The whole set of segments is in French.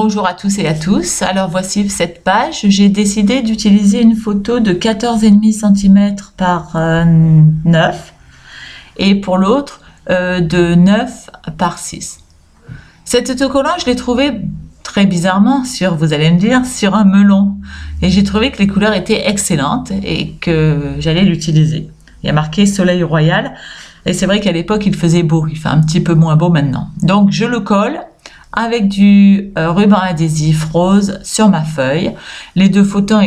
Bonjour à tous et à tous. Alors voici cette page. J'ai décidé d'utiliser une photo de 14,5 cm par 9 et pour l'autre de 9 par 6. Cet autocollant, je l'ai trouvé très bizarrement vous allez me dire, sur un melon. Et j'ai trouvé que les couleurs étaient excellentes et que j'allais l'utiliser. Il y a marqué Soleil Royal et c'est vrai qu'à l'époque il faisait beau. Il fait un petit peu moins beau maintenant. Donc je le colle avec du ruban adhésif rose sur ma feuille, les deux photos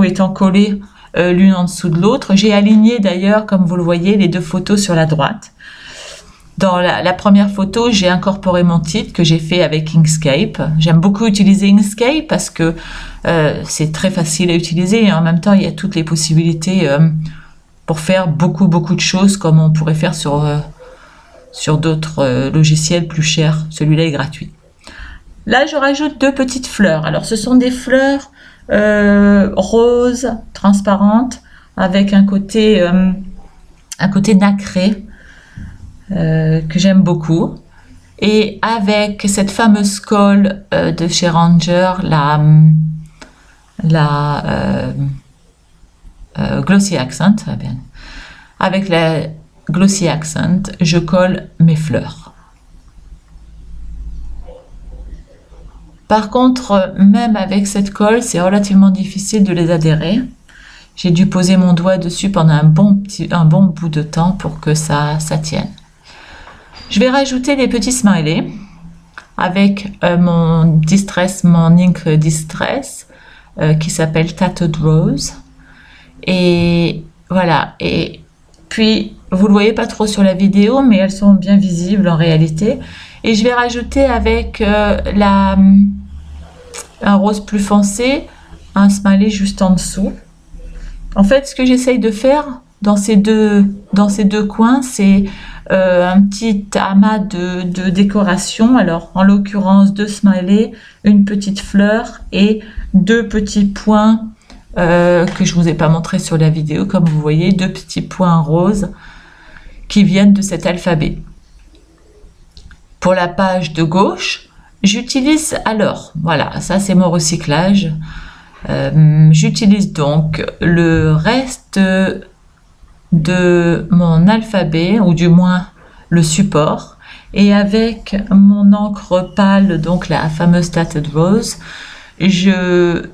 étant collées l'une en dessous de l'autre. J'ai aligné d'ailleurs, comme vous le voyez, les deux photos sur la droite. Dans la première photo, j'ai incorporé mon titre que j'ai fait avec Inkscape. J'aime beaucoup utiliser Inkscape parce que c'est très facile à utiliser et en même temps, il y a toutes les possibilités pour faire beaucoup de choses comme on pourrait faire sur d'autres logiciels plus chers. Celui-là est gratuit. Là, je rajoute deux petites fleurs. Alors, ce sont des fleurs roses, transparentes, avec un côté nacré que j'aime beaucoup. Et avec cette fameuse colle de chez Ranger, la Glossy Accent. Avec la Glossy Accent, je colle mes fleurs. Par contre, même avec cette colle, c'est relativement difficile de les adhérer. J'ai dû poser mon doigt dessus pendant un bon bout de temps pour que ça tienne. Je vais rajouter les petits smileys avec mon ink Distress qui s'appelle Tattooed Rose. Et voilà. Et puis, vous le voyez pas trop sur la vidéo, mais elles sont bien visibles en réalité. Et je vais rajouter avec un rose plus foncé, un smiley juste en dessous. En fait, ce que j'essaye de faire dans ces deux coins, c'est un petit amas de décoration. Alors, en l'occurrence, deux smileys, une petite fleur et deux petits points que je vous ai pas montré sur la vidéo, comme vous voyez, deux petits points roses qui viennent de cet alphabet. Pour la page de gauche, j'utilise alors, voilà, ça c'est mon recyclage. J'utilise donc le reste de mon alphabet, ou du moins le support, et avec mon encre pâle, donc la fameuse Tattooed Rose, je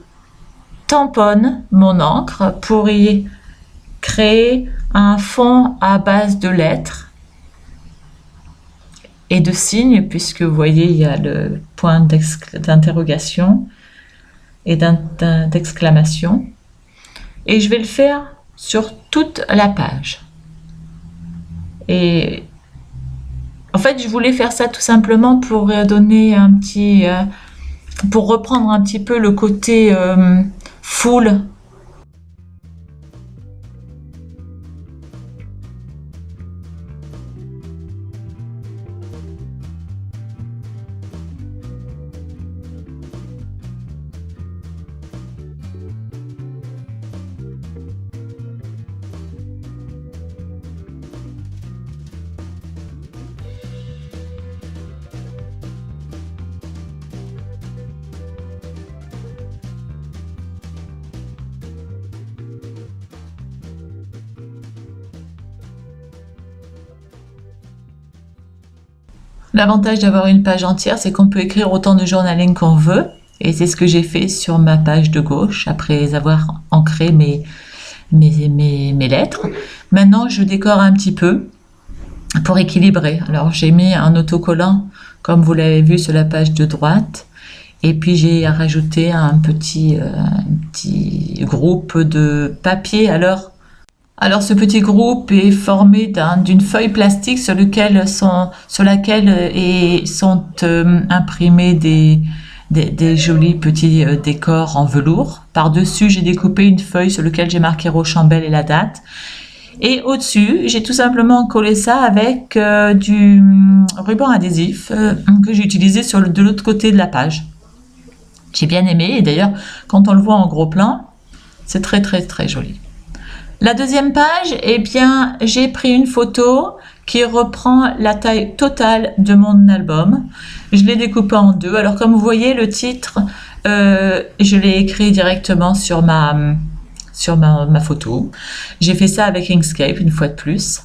tamponne mon encre pour y créer un fond à base de lettres et de signes, puisque vous voyez, il y a le point d'interrogation et d'exclamation. Et je vais le faire sur toute la page. Et en fait, je voulais faire ça tout simplement pour donner pour reprendre un petit peu le côté full. L'avantage d'avoir une page entière, c'est qu'on peut écrire autant de journaling qu'on veut. Et c'est ce que j'ai fait sur ma page de gauche, après avoir ancré mes lettres. Maintenant, je décore un petit peu pour équilibrer. Alors, j'ai mis un autocollant, comme vous l'avez vu sur la page de droite. Et puis, j'ai rajouté un petit groupe de papier. Alors, ce petit groupe est formé d'une feuille plastique sur laquelle sont imprimés des jolis petits décors en velours. Par-dessus, j'ai découpé une feuille sur laquelle j'ai marqué Rochambeau et la date. Et au-dessus, j'ai tout simplement collé ça avec du ruban adhésif que j'ai utilisé de l'autre côté de la page. J'ai bien aimé, et d'ailleurs, quand on le voit en gros plan, c'est très joli. La deuxième page, eh bien, j'ai pris une photo qui reprend la taille totale de mon album. Je l'ai découpé en deux. Alors comme vous voyez, le titre, je l'ai écrit directement sur ma photo. J'ai fait ça avec Inkscape une fois de plus.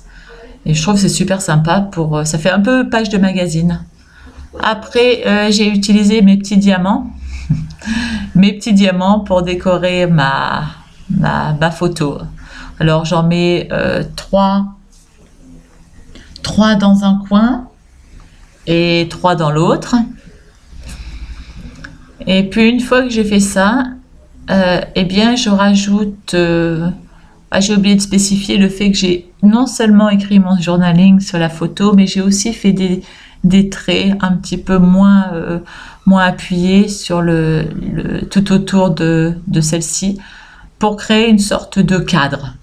Et je trouve que c'est super sympa ça fait un peu page de magazine. Après, j'ai utilisé mes petits diamants. Mes petits diamants pour décorer ma photo. Alors j'en mets 3 dans un coin et 3 dans l'autre. Et puis une fois que j'ai fait ça, eh bien je rajoute, j'ai oublié de spécifier le fait que j'ai non seulement écrit mon journaling sur la photo, mais j'ai aussi fait des traits un petit peu moins appuyés sur tout autour de celle-ci pour créer une sorte de cadre.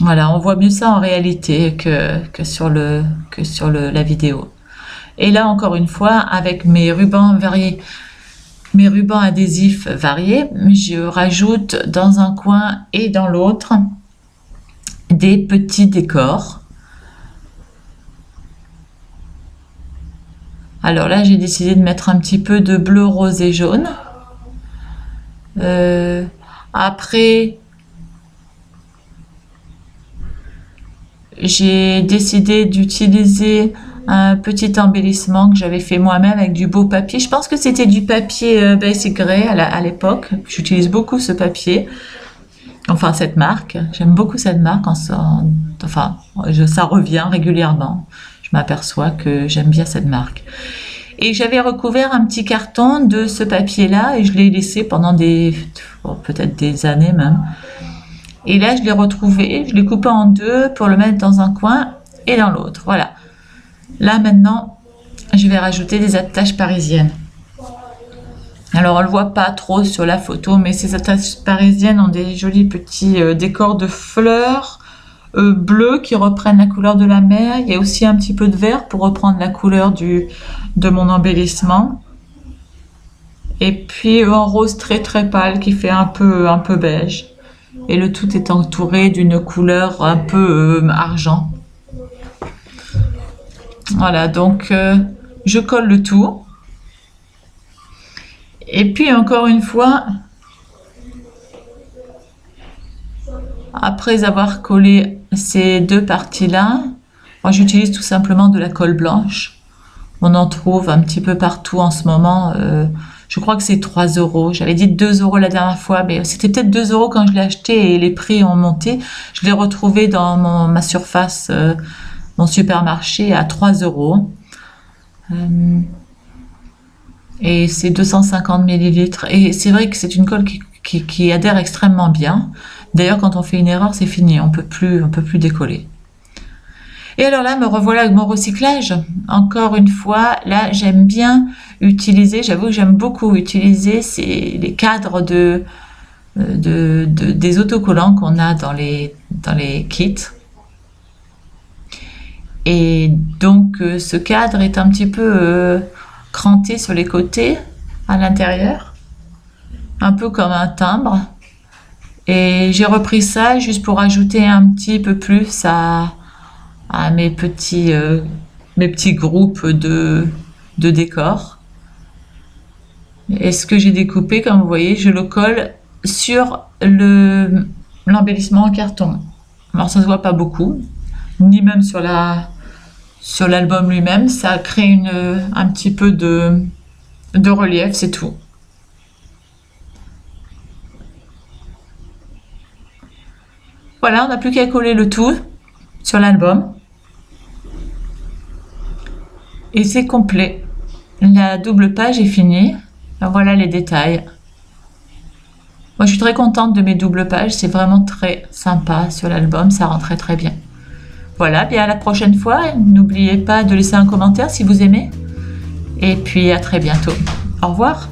Voilà, on voit mieux ça en réalité que sur la vidéo. Et là, encore une fois, avec mes rubans variés, mes rubans adhésifs variés, je rajoute dans un coin et dans l'autre des petits décors. Alors là, j'ai décidé de mettre un petit peu de bleu, rose et jaune. Après, j'ai décidé d'utiliser un petit embellissement que j'avais fait moi-même avec du beau papier. Je pense que c'était du papier Basic Grey à l'époque. J'utilise beaucoup ce papier. Enfin, cette marque. J'aime beaucoup cette marque. Ça revient régulièrement. Je m'aperçois que j'aime bien cette marque. Et j'avais recouvert un petit carton de ce papier-là et je l'ai laissé pendant peut-être des années même. Et là, je l'ai retrouvé, je l'ai coupé en deux pour le mettre dans un coin et dans l'autre. Voilà. Là, maintenant, je vais rajouter des attaches parisiennes. Alors, on ne le voit pas trop sur la photo, mais ces attaches parisiennes ont des jolis petits décors de fleurs bleues qui reprennent la couleur de la mer. Il y a aussi un petit peu de vert pour reprendre la couleur de mon embellissement. Et puis, un rose très très pâle qui fait un peu beige. Et le tout est entouré d'une couleur un peu argent. Voilà, donc je colle le tout. Et puis encore une fois, après avoir collé ces deux parties-là, moi j'utilise tout simplement de la colle blanche. On en trouve un petit peu partout en ce moment. Je crois que c'est 3 €. J'avais dit 2 € la dernière fois, mais c'était peut-être 2 € quand je l'ai acheté et les prix ont monté. Je l'ai retrouvé dans ma surface, mon supermarché à 3 €. Et c'est 250 ml. Et c'est vrai que c'est une colle qui adhère extrêmement bien. D'ailleurs, quand on fait une erreur, c'est fini. On peut plus décoller. Et alors là, me revoilà avec mon recyclage. Encore une fois, là, j'aime bien utiliser, j'avoue que j'aime beaucoup utiliser les cadres des autocollants qu'on a dans les kits. Et donc, ce cadre est un petit peu cranté sur les côtés, à l'intérieur, un peu comme un timbre. Et j'ai repris ça juste pour ajouter un petit peu plus à mes petits groupes de décors. Et ce que j'ai découpé, comme vous voyez, je le colle sur l'embellissement en carton. Alors ça se voit pas beaucoup, ni même sur l'album lui-même. Ça crée un petit peu de relief, c'est tout. Voilà, on n'a plus qu'à coller le tout sur l'album. Et c'est complet. La double page est finie. Voilà les détails. Moi, je suis très contente de mes doubles pages. C'est vraiment très sympa sur l'album. Ça rend très très bien. Voilà, bien à la prochaine fois. N'oubliez pas de laisser un commentaire si vous aimez. Et puis à très bientôt. Au revoir.